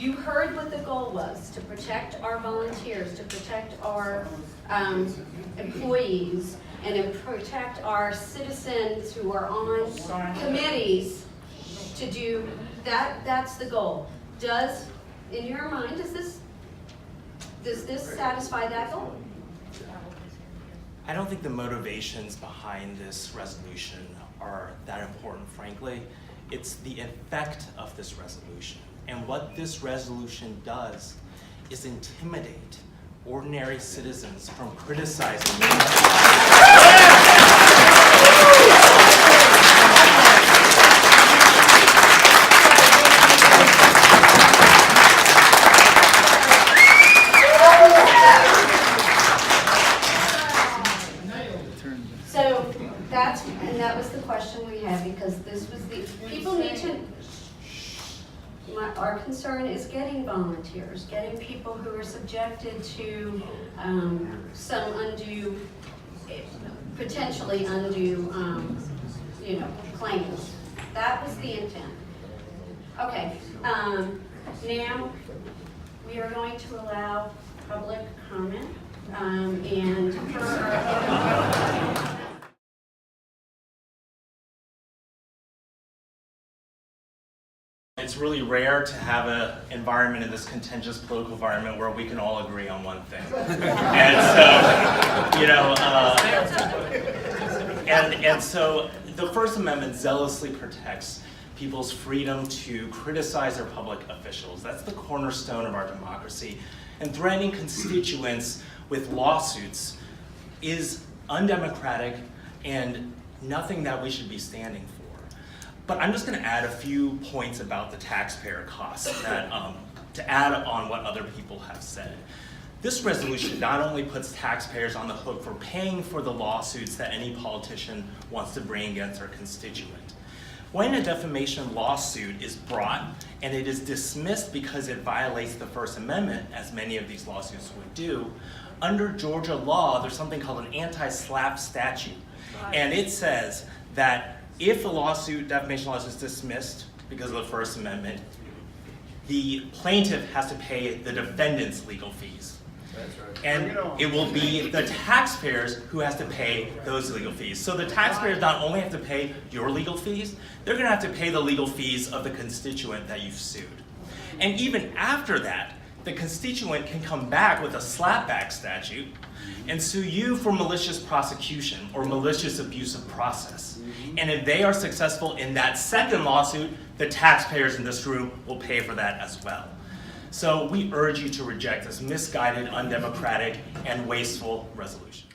You heard what the goal was, to protect our volunteers, to protect our employees, and to protect our citizens who are on committees to do that. That's the goal. Does, in your mind, does this satisfy that goal? I don't think the motivations behind this resolution are that important, frankly. It's the effect of this resolution. And what this resolution does is intimidate ordinary citizens from criticizing So that was the question we had, because this was the, people need to, our concern is getting volunteers, getting people who are subjected to some undue, potentially undue, claims. That was the intent. Okay, now we are going to allow public comment, and It's really rare to have an environment in this contentious political environment where we can all agree on one thing. And so, the First Amendment zealously protects people's freedom to criticize their public officials. That's the cornerstone of our democracy. And threatening constituents with lawsuits is undemocratic and nothing that we should be standing for. But I'm just going to add a few points about the taxpayer costs that, to add on what other people have said. This resolution not only puts taxpayers on the hook for paying for the lawsuits that any politician wants to bring against their constituent. When a defamation lawsuit is brought and it is dismissed because it violates the First Amendment, as many of these lawsuits would do, under Georgia law, there's something called an anti-SLAPP statute. And it says that if a defamation lawsuit is dismissed because of the First Amendment, the plaintiff has to pay the defendant's legal fees. That's right. And it will be the taxpayers who has to pay those legal fees. So the taxpayers not only have to pay your legal fees, they're going to have to pay the legal fees of the constituent that you've sued. And even after that, the constituent can come back with a slapback statute and sue you for malicious prosecution or malicious abuse of process. And if they are successful in that second lawsuit, the taxpayers in this room will pay for that as well. So we urge you to reject this misguided, undemocratic, and wasteful resolution.